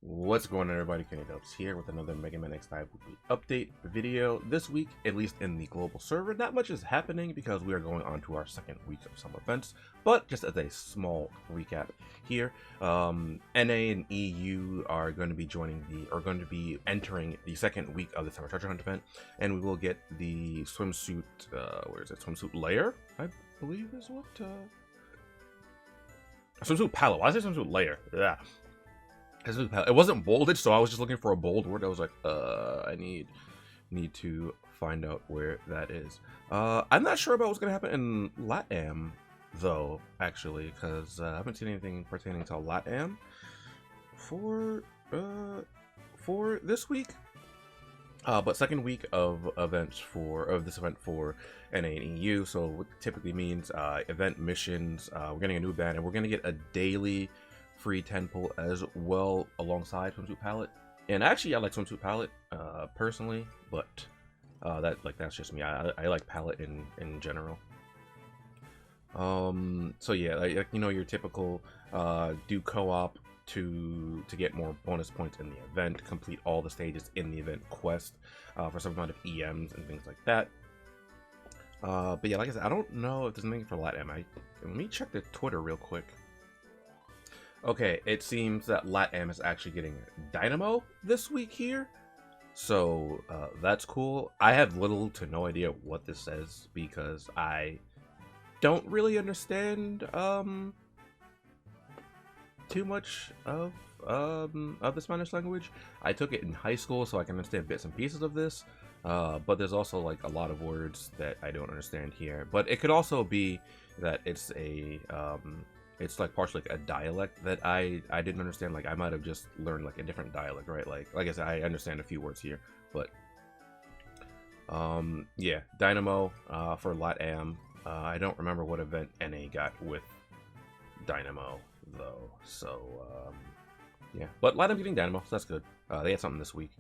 What's going on, everybody? TheKennyDubz here with another Mega Man X5 weekly update video. This week, at least in the global server, not much is happening because we are going on to our second week of some events. But just as a small recap here, NA and EU are going to be entering the second week of the Summer Treasure Hunt event, and we will get the swimsuit. Where is it? Swimsuit layer, I believe is what. Swimsuit palette. Why is it swimsuit layer? Yeah. It wasn't bolded, so I was just looking for a bold word. I was like, I need to find out where that is. I'm not sure about what's gonna happen in LATAM, though, actually, because I haven't seen anything pertaining to LATAM for this week. But second week of events of this event for NA and EU, so what typically means event missions. We're getting a new band, and we're gonna get a daily free 10 pull as well alongside Swimsuit Pallette. And actually I like Swimsuit Pallette personally, but that's just me. I like Pallette in general. So yeah, like, you know, your typical do co-op to get more bonus points in the event, complete all the stages in the event quest for some amount of EMs and things like that. But yeah, like I said, I don't know if there's anything for LATAM. Let me check the Twitter real quick. Okay, it seems that LATAM is actually getting Dynamo this week here, so that's cool. I have little to no idea what this says because I don't really understand too much of the Spanish language. I took it in high school, so I can understand bits and pieces of this, but there's also like a lot of words that I don't understand here. But it could also be that it's a it's like partially like a dialect that I didn't understand. Like I might have just learned like a different dialect, right? Like I said, I understand a few words here, but yeah, Dynamo for LATAM. I don't remember what event NA got with Dynamo though, so yeah, but LATAM getting Dynamo, so that's good. They had something this week,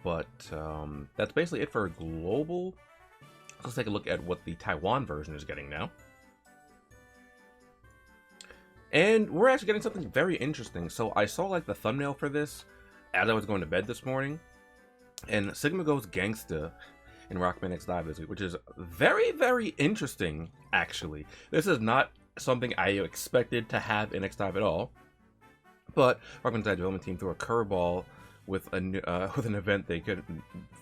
but that's basically it for global. Let's take a look at what the Taiwan version is getting now. And we're actually getting something very interesting. So I saw like the thumbnail for this as I was going to bed this morning, and Sigma goes Gangsta in Rockman X Dive this week, which is very, very interesting. Actually, this is not something I expected to have in X Dive at all. But Rockman's development team threw a curveball with an event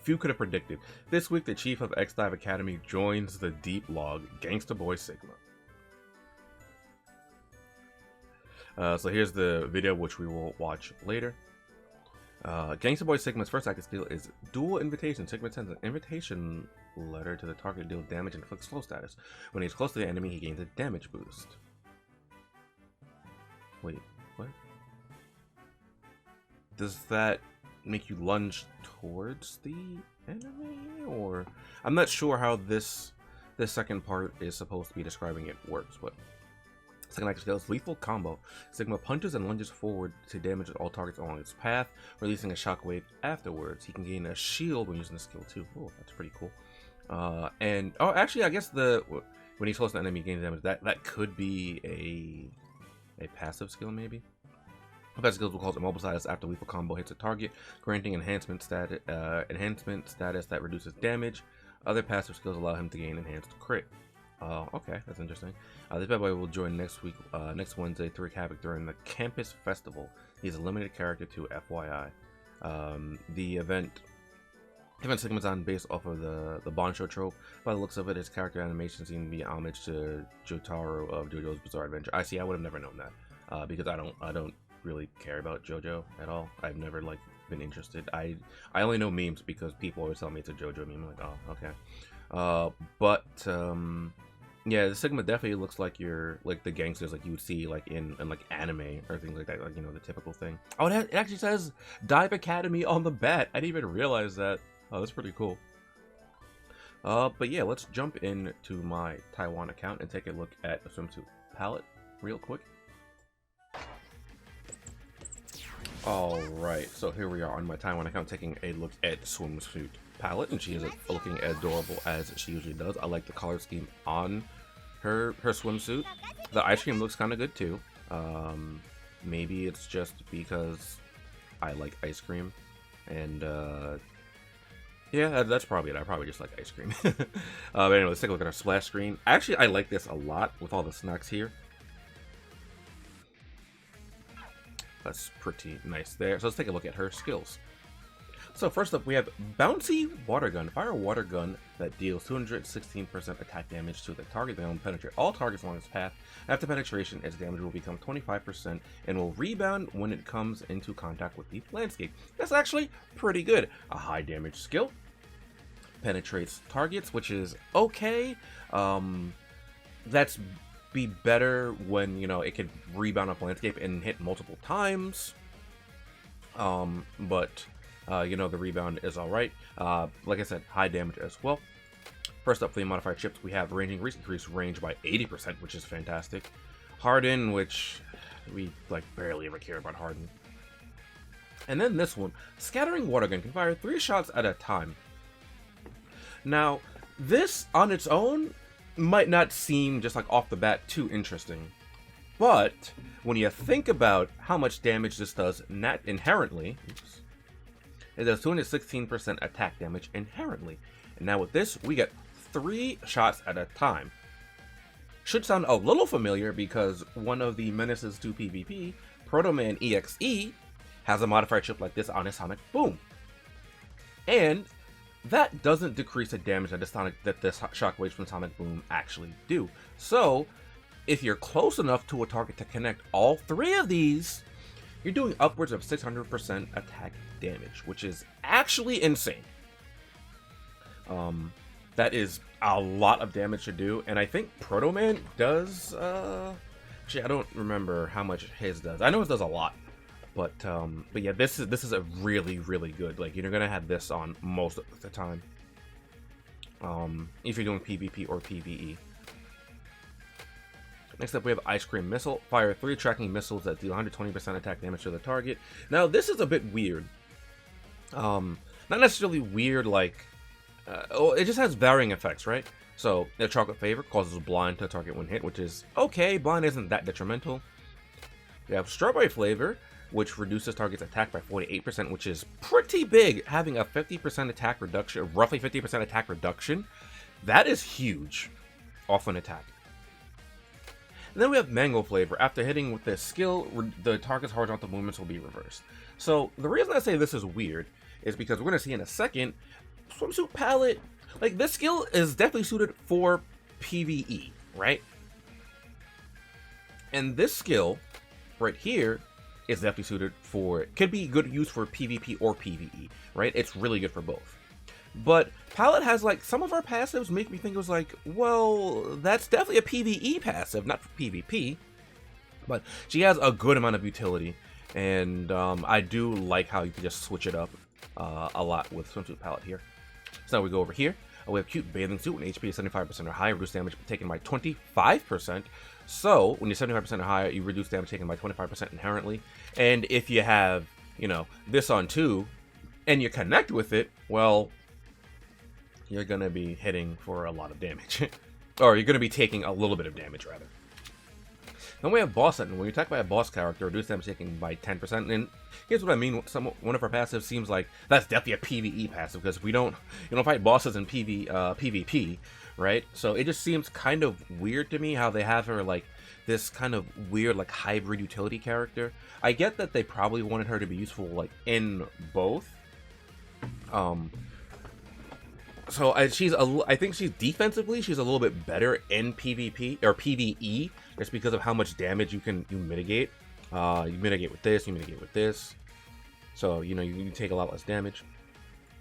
few could have predicted. This week, the chief of X Dive Academy joins the deep log, Gangsta Boy Sigma. So here's the video, which we will watch later. Gangsta Boy Sigma's first active skill is Dual Invitation. Sigma sends an invitation letter to the target, deal damage, and inflicts slow status. When he's close to the enemy, he gains a damage boost. Wait, what? Does that make you lunge towards the enemy? Or I'm not sure how this second part is supposed to be describing it works, but second active skill is Lethal Combo. Sigma punches and lunges forward to damage all targets along its path, releasing a shockwave afterwards. He can gain a shield when using the skill too. Oh, that's pretty cool. And oh, actually, I guess when he's close to the enemy, he gains damage. That could be a passive skill, maybe. Passive skills will cause immobile status after lethal combo hits a target, granting enhancement status that reduces damage. Other passive skills allow him to gain enhanced crit. Okay, that's interesting. This bad boy will join next Wednesday to wreak havoc during the campus festival. He's a limited character too, FYI. The event Sigma's on based off of the Bond Show trope. By the looks of it, his character animation seems to be homage to Jotaro of JoJo's Bizarre Adventure. I see. I would have never known that because I don't really care about JoJo at all. I've never like been interested. I only know memes because people always tell me it's a JoJo meme. I'm like, oh, okay. Yeah, the Sigma definitely looks like like the gangsters like you would see like in like anime or things like that, like, you know, the typical thing. Oh, it actually says Dive Academy on the bat. I didn't even realize that. Oh, that's pretty cool. But yeah, let's jump into my Taiwan account and take a look at the Swimsuit Pallette real quick. Alright, so here we are on my Taiwan account taking a look at Swimsuit Pallette, and she is looking as adorable as she usually does. I like the color scheme on her swimsuit. The ice cream looks kind of good too. maybe it's just because I like ice cream, and yeah, that's probably it. I probably just like ice cream. But anyway, let's take a look at our splash screen. Actually, I like this a lot with all the snacks here. That's pretty nice there. So let's take a look at her skills. So first up, we have Bouncy Water Gun. Fire a water gun that deals 216% attack damage to the target. Then will penetrate all targets along its path. After penetration, its damage will become 25% and will rebound when it comes into contact with the landscape. That's actually pretty good. A high damage skill. Penetrates targets, which is okay. That's be better when, you know, it could rebound off landscape and hit multiple times. But you know, the rebound is alright. Like I said, high damage as well. First up, for the modifier chips, we have ranging increase range by 80%, which is fantastic. Harden, which we like barely ever care about Harden. And then this one, scattering water gun, can fire 3 shots at a time. Now, this on its own might not seem just like off the bat too interesting, but when you think about how much damage this does inherently, it does 216% attack damage inherently. And now with this, we get 3 shots at a time. Should sound a little familiar because one of the menaces to PvP, Proto Man EXE, has a modifier chip like this on his Sonic Boom. And that doesn't decrease the damage that the shockwaves from Sonic Boom actually do. So, if you're close enough to a target to connect all 3 of these, you're doing upwards of 600% attack damage, which is actually insane. That is a lot of damage to do, and I think Proto Man does, actually, I don't remember how much his does. I know it does a lot, but yeah, this is a really, really good, like, you're gonna have this on most of the time, if you're doing PvP or PvE. Next up, we have Ice Cream Missile. Fire 3 tracking missiles that deal 120% attack damage to the target. Now, this is a bit weird. Not necessarily weird, like, it just has varying effects, right? So, the Chocolate Favor causes blind to the target when hit, which is okay. Blind isn't that detrimental. We have Strawberry Flavor, which reduces target's attack by 48%, which is pretty big. Having a 50% attack reduction, roughly 50% attack reduction, that is huge off an attack. And then we have Mango Flavor. After hitting with this skill, the target's horizontal movements will be reversed. So the reason I say this is weird is because we're going to see in a second, Swimsuit Pallette, like, this skill is definitely suited for PvE, right? And this skill right here is definitely suited for, could be good use for PvP or PvE, right? It's really good for both. But Pallette has, like, some of her passives make me think it was like, well, that's definitely a PvE passive, not for PvP. But she has a good amount of utility, and I do like how you can just switch it up a lot with Swimsuit Pallette here. So now we go over here. We have Cute Bathing Suit when HP is 75% or higher, reduce damage taken by 25%. So when you're 75% or higher, you reduce damage taken by 25% inherently. And if you have, you know, this on 2, and you connect with it, well, you're going to be hitting for a lot of damage. Or you're going to be taking a little bit of damage, rather. Then we have Boss Hunting. When you attack by a boss character, reduce damage taken by 10%. And here's what I mean. One of our passives seems like that's definitely a PvE passive, because you don't fight bosses in PvP, right? So it just seems kind of weird to me how they have her like this kind of weird like hybrid utility character. I get that they probably wanted her to be useful like in both. So I think she's defensively, she's a little bit better in PvP or PvE, just because of how much damage you mitigate. You mitigate with this, you mitigate with this. So, you know, you take a lot less damage.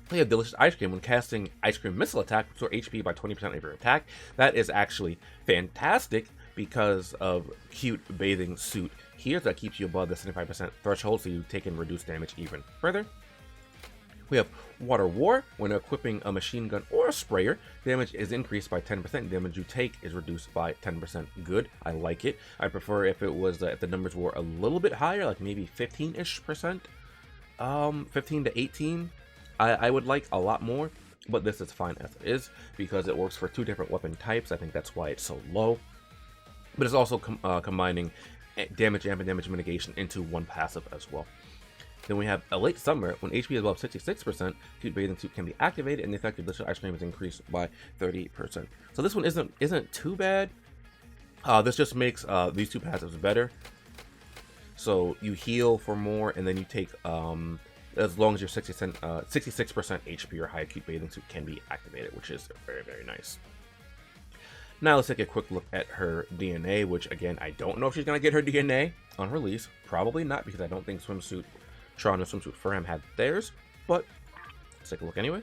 We have Delicious Ice Cream. When casting Ice Cream Missile attack, restore HP by 20% of your attack. That is actually fantastic because of Cute Bathing Suit here. That keeps you above the 75% threshold, so you take and reduce damage even further. We have Water War. When equipping a machine gun or a sprayer, damage is increased by 10%. Damage you take is reduced by 10%. Good. I like it. I prefer if it was if the numbers were a little bit higher, like maybe 15-ish%. 15 to 18. I would like a lot more, but this is fine as it is because it works for 2 different weapon types. I think that's why it's so low. But it's also combining damage amp and damage mitigation into one passive as well. Then we have a late summer. When HP is above 66%, Cute Bathing Suit can be activated, and the effective delicious ice cream is increased by 30%. So this one isn't too bad. This just makes these two passives better. So you heal for more, and then you take as long as you're 66% HP or higher, Cute Bathing Suit can be activated, which is very, very nice. Now let's take a quick look at her DNA, which again, I don't know if she's gonna get her DNA on release. Probably not, because I don't think Swimsuit Tron and Swimsuit Fram had theirs, but let's take a look anyway.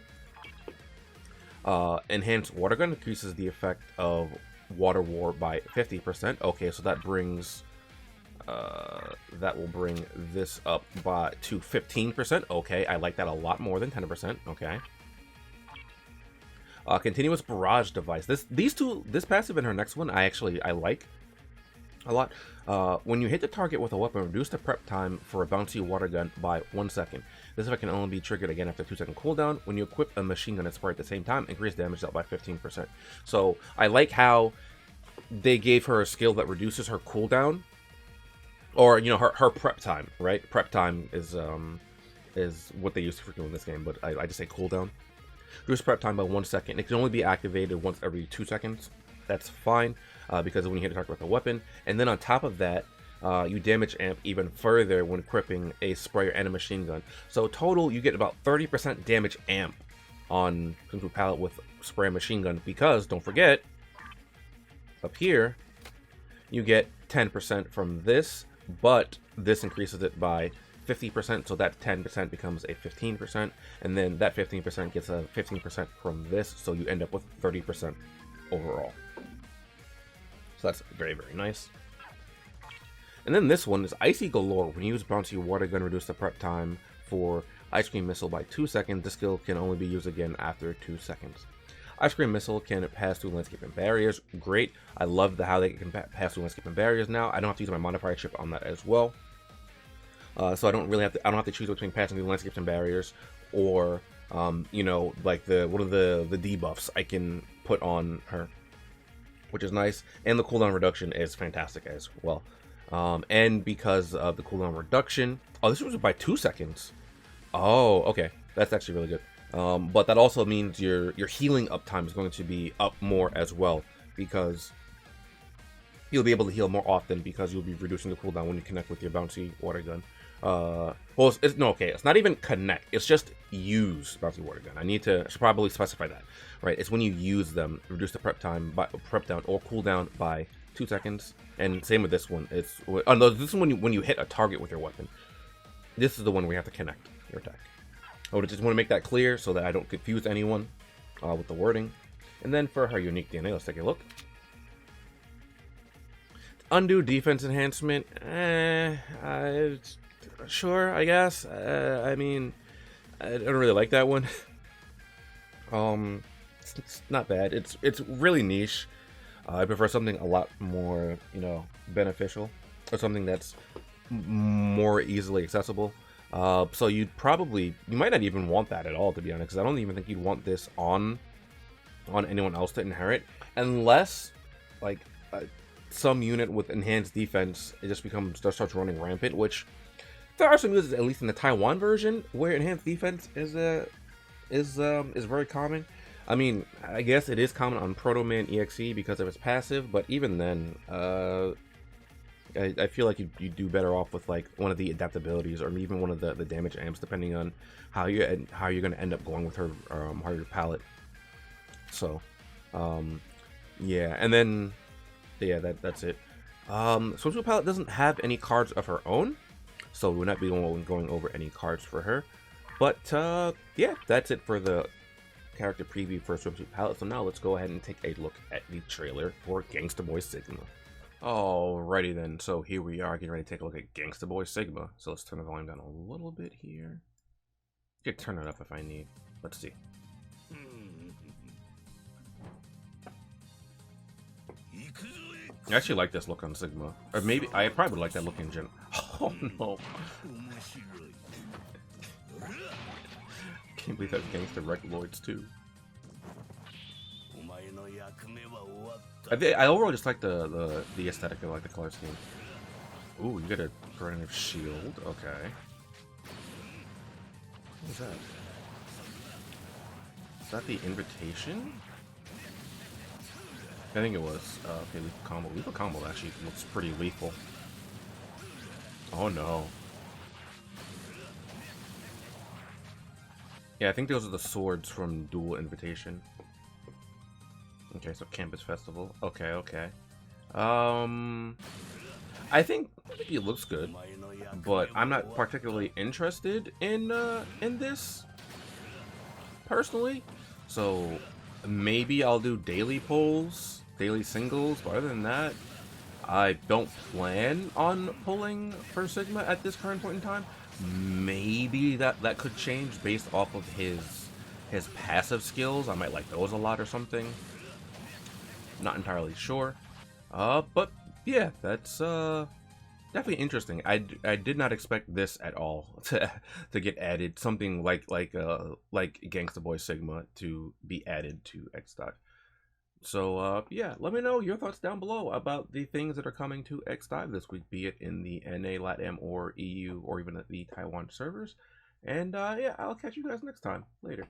Enhanced Water Gun increases the effect of Water War by 50%. Okay, so that brings that will bring this up to 15%. Okay, I like that a lot more than 10%. Okay. Continuous Barrage Device. This passive and her next one, I like a lot. When you hit the target with a weapon, reduce the prep time for a bouncy water gun by 1 second. This effect can only be triggered again after a 2-second cooldown. When you equip a machine gun and spray at the same time, increase damage out by 15%. So I like how they gave her a skill that reduces her cooldown, or you know, her prep time, right? Prep time is what they use for in this game, but I just say cooldown. Reduce prep time by 1 second. It can only be activated once every 2 seconds. That's fine, because when you hit a target with a weapon. And then on top of that, you damage amp even further when equipping a sprayer and a machine gun. So total, you get about 30% damage amp on Swimsuit Pallette with spray and machine gun, because don't forget, up here, you get 10% from this, but this increases it by 50%, so that 10% becomes a 15%, and then that 15% gets a 15% from this, so you end up with 30% overall. So that's very, very nice. And then this one is Icy Galore. When you use Bouncy Water Gun, reduce the prep time for Ice Cream Missile by 2 seconds. This skill can only be used again after 2 seconds. Ice Cream Missile can pass through landscape and barriers. Great. I love how they can pass through landscape and barriers now. I don't have to use my modifier chip on that as well. So I don't have to choose between passing through landscapes and barriers, or you know, like one of the debuffs I can put on her, which is nice. And the cooldown reduction is fantastic as well. And because of the cooldown reduction, oh, this was by 2 seconds. Oh, okay, that's actually really good. But that also means your healing uptime is going to be up more as well, because you'll be able to heal more often because you'll be reducing the cooldown when you connect with your bouncy water gun. Well, it's not even connect, it's just use bouncy water gun. I should probably specify that, right? It's when you use them, reduce the prep down or cooldown by 2 seconds. And same with this one. This is when you hit a target with your weapon. This is the one where you have to connect your attack. I would just want to make that clear so that I don't confuse anyone with the wording. And then for her unique DNA, let's take a look. Undo defense enhancement. Sure, I guess. I mean, I don't really like that one. It's not bad. It's really niche. I prefer something a lot more, you know, beneficial, or something that's more easily accessible. So you might not even want that at all, to be honest, because I don't even think you'd want this on anyone else to inherit, unless like some unit with enhanced defense, it just starts running rampant. Which there are some users, at least in the Taiwan version, where enhanced defense is very common. I mean, I guess it is common on Proto Man EXE because of its passive, but even then, I feel like you do better off with like one of the adaptabilities, or even one of the damage amps, depending on how you're going to end up going with her harder palette. So, yeah, and then yeah, that's it. Swimsuit Pallette doesn't have any cards of her own, so we'll not be going over any cards for her. But yeah, that's it for the character preview for Swimsuit Pallette. So now let's go ahead and take a look at the trailer for Gangsta Boy Sigma. Alrighty then, so here we are getting ready to take a look at Gangsta Boy Sigma. So let's turn the volume down a little bit here. I could turn it up if I need. Let's see. I actually like this look on Sigma. Or maybe, I probably would like that look in Gen. Oh no. Can't believe that's Gangsta Recoloids too. I overall just like the aesthetic, I like the color scheme. Ooh, you get a preventive shield. Okay. What is that? Is that the invitation? I think it was. Okay, lethal combo. Lethal combo actually looks pretty lethal. Oh no. Yeah, I think those are the swords from Dual Invitation. Okay, so Campus Festival. Okay, okay. I think he looks good, but I'm not particularly interested in this personally. So maybe I'll do daily polls, daily singles, but other than that, I don't plan on pulling for Sigma at this current point in time. Maybe that could change based off of his passive skills. I might like those a lot or something. Not entirely sure. But yeah, that's definitely interesting. I did not expect this at all to get added. Something like Gangsta Boy Sigma to be added to X Dive. So yeah, let me know your thoughts down below about the things that are coming to X Dive this week, be it in the NA, LATAM, or EU, or even at the Taiwan servers. And yeah, I'll catch you guys next time. Later.